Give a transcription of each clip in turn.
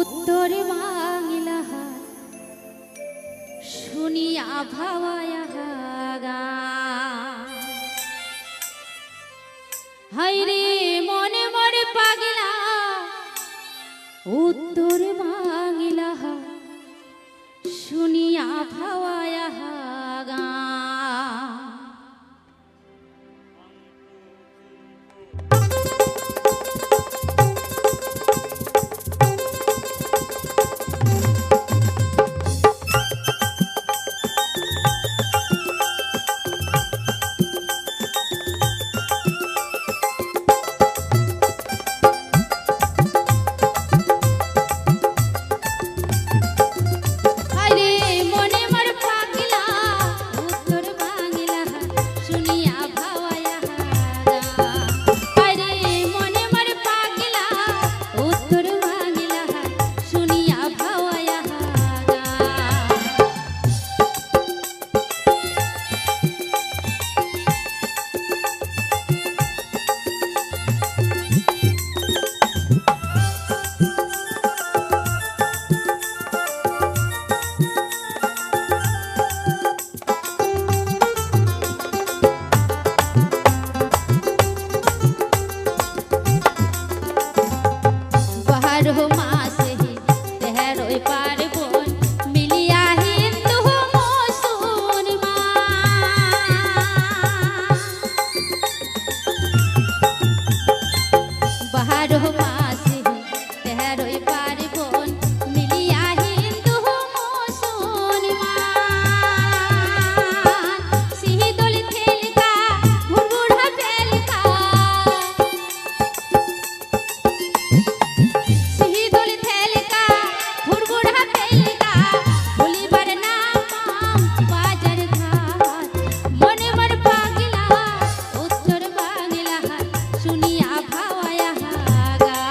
উত্তর বাংলা শুনিয়া ভাওয়ায়া গা হায়রে মনে মরে পাগলা উত্তর বাংলা শুনিয়া ভাওয়ায়া গা শুনিয়া ভাওয়ায়া গা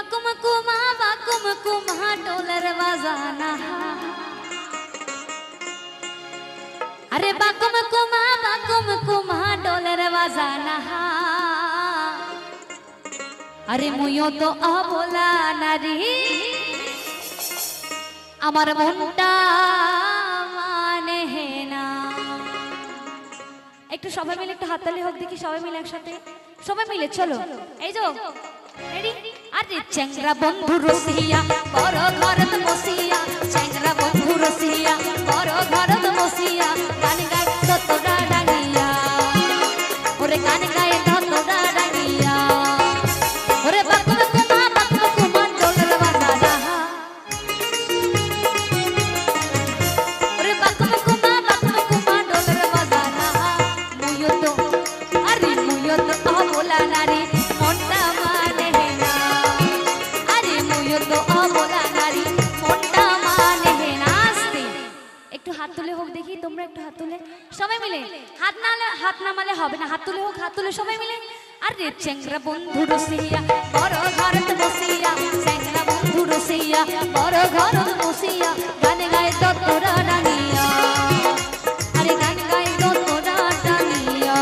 বাকুম কুমা ডোলের বাজানা আরে বাকুম কুমা ডোলের বাজানা আরে মুইও তো অবলা নারী আমার মনটা মানে না। একটু সবাই মিলে একটু হাততালি হোক দেখি, সবাই মিলে একসাথে, সবাই মিলে চলো। এই যো রেডি। আরে চেংরা বন্ধু রসিয়া বড় ঘরত বসিয়া, চেংরা বন্ধু রসিয়া বড় ঘরত বসিয়া, গান গায় তোরা ডাঙিয়া, ওরে গান গায় তোরা ডাঙিয়া, ওরে বাকুম কুমা ডোলের বাজানা, ওরে বাকুম কুমা ডোলের বাজানা, মুইও তো অবলা নারী মনটা মানে না, আরে মুইও তো অবলা নারী মনটা মানে না। আস্তে একটু হাত তুলে হোক দেখি, তোমরা একটু হাত তুলে সবাই মিলে, হাত নামালে হবে না, হাত তুলে হোক, হাত তুলে সবাই মিলে। আরে চেংরা বন্ধু রসিয়া বড় ঘরত বসিয়া, চেংরা বন্ধু রসিয়া বড় ঘরত বসিয়া, গান গায় তোরা ডাঙিয়া, আরে গান গায় তোরা ডাঙিয়া।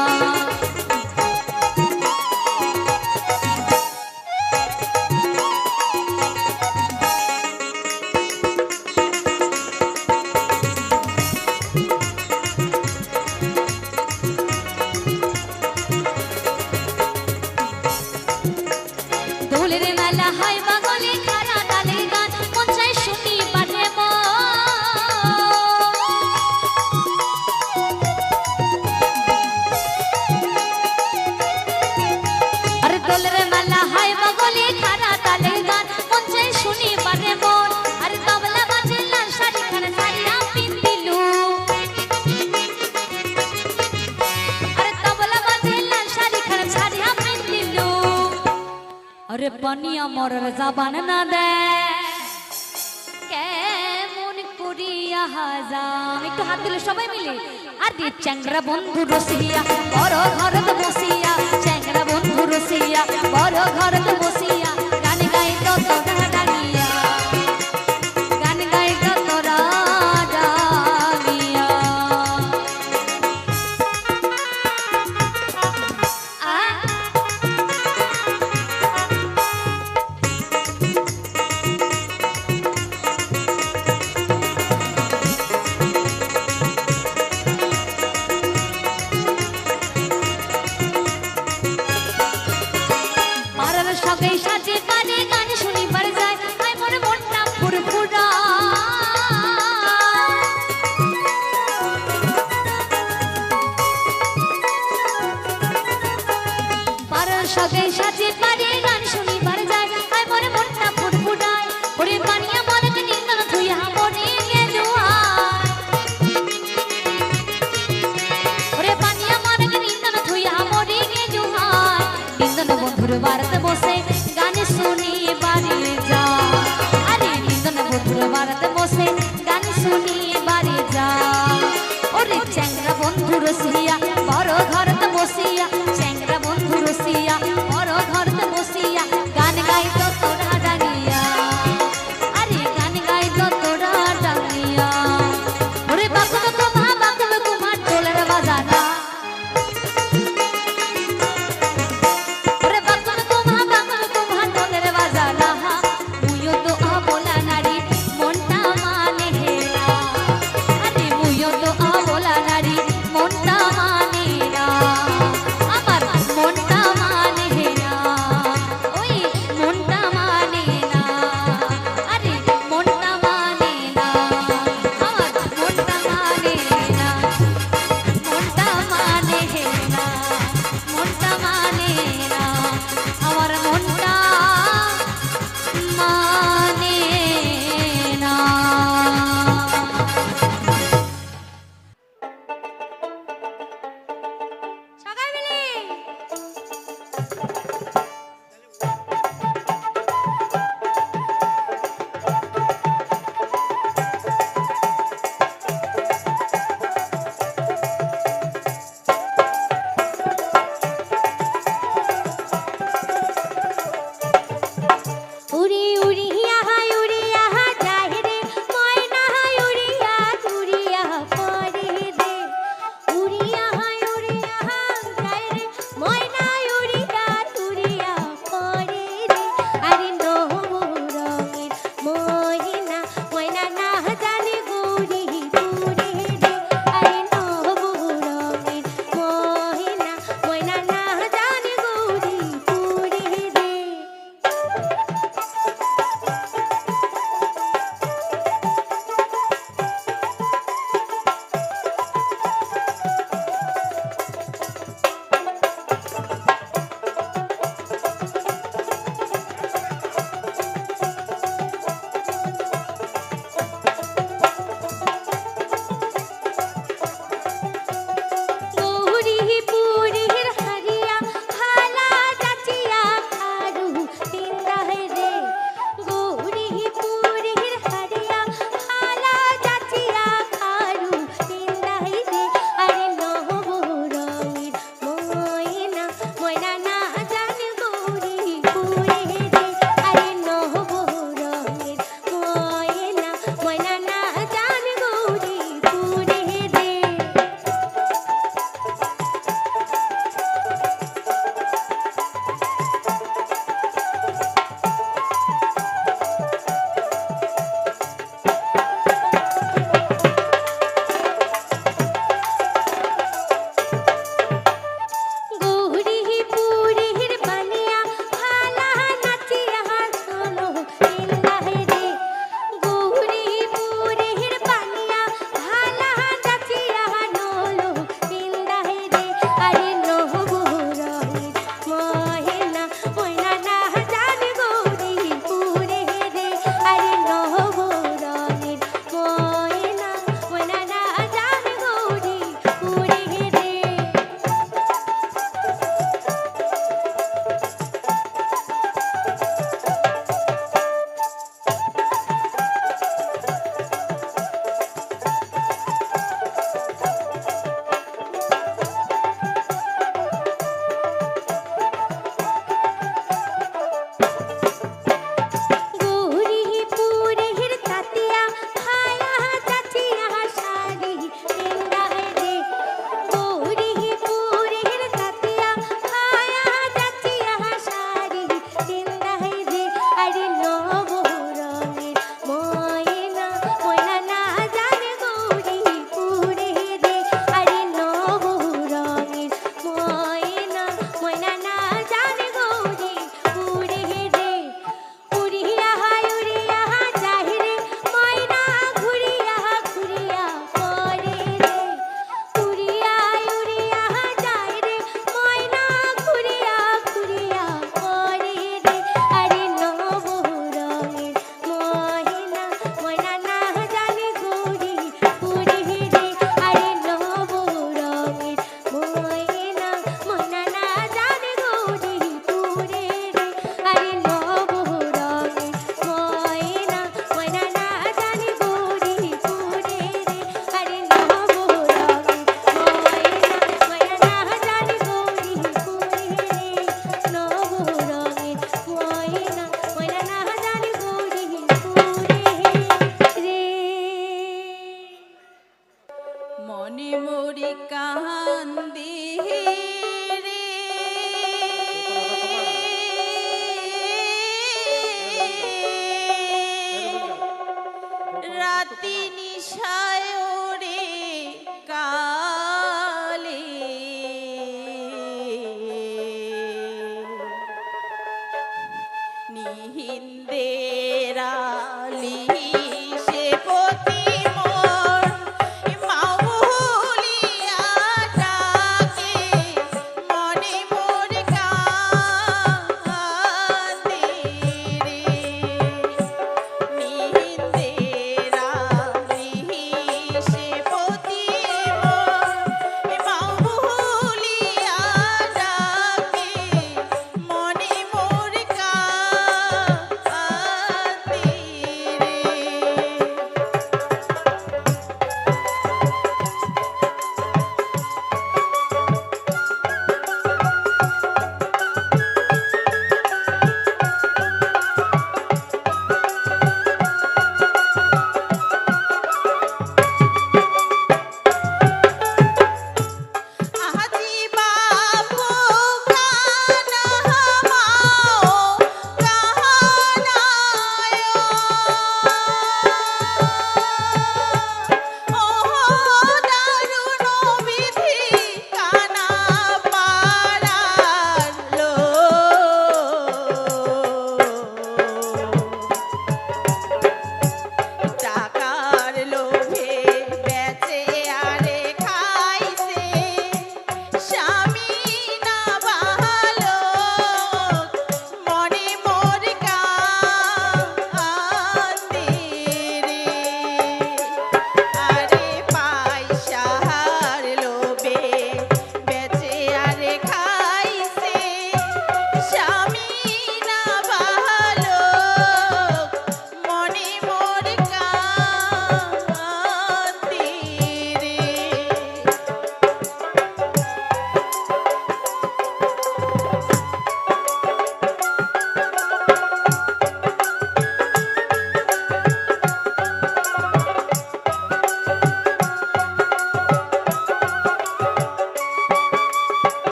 দোলের মেলা হয় বাগলে খারা তালে গান, মন চাই শুনি পাঠে আরে দোলের মেলা হয় বাগলে খারা তালে গান, মন চাই শুনি পাঠে মন, আরে তবলা বাজে লাল শাড়ি খানা শাড়িয়া পিন্দিলু, আরে তবলা বাজে লাল শাড়ি খানা শাড়িয়া পিন্দিলু, আরে পানিয়া মরার জাবান না দে কেমন করিয়া হাজাম। একটু হাত দিলে সবাই মিলে। আর দি চেংরা বন্ধু রসিয়া বড় ঘরত বসিয়া, চেংরা বন্ধু রসিয়া বড় ঘরত বসিয়া, গান গাই তোরা ডাঙিয়া, গান গাই তোরা ডাঙিয়া। পাড়ার সবাই সাজে কানে গান শুনিবার যায়, আই মোর মনটা ফুরফুরা, পাড়ার সবাই সাজে কানে গান শুনিবার যায়, আই মোর মনটা ফুরফুরায়, ওরে পানিয়া মনকে নিন্দন থুইয়া মনে গেলুয়ায়, ওরে পানিয়া মনকে নিন্দন থুইয়া মনে গেলুয়ায়, নিন্দন বন্ধুর বাড়িতে বসে গান শুনি বাড়ি যা, আরে নিন্দন বন্ধুর বাড়িতে বসে গান শুনি বাড়ি যা, ওরে চেংরা বন্ধু রসিয়া বড় ঘরতে বসিয়া, চেংরা বন্ধু রসিয়া বড় ঘরতে বসিয়া, গান গাই তোরা ডাঙিয়া, আরে গান গাই তোরা ডাঙিয়া, ওরে বাকুম কুমা ডোলের বাজানা, ওরে বাকুম কুমা ডোলের বাজানা, মুইও তো অবলা নারী মনটা মানে না, আরে মুইও তো অবলা নারী মনটা মানে নিহিন্দে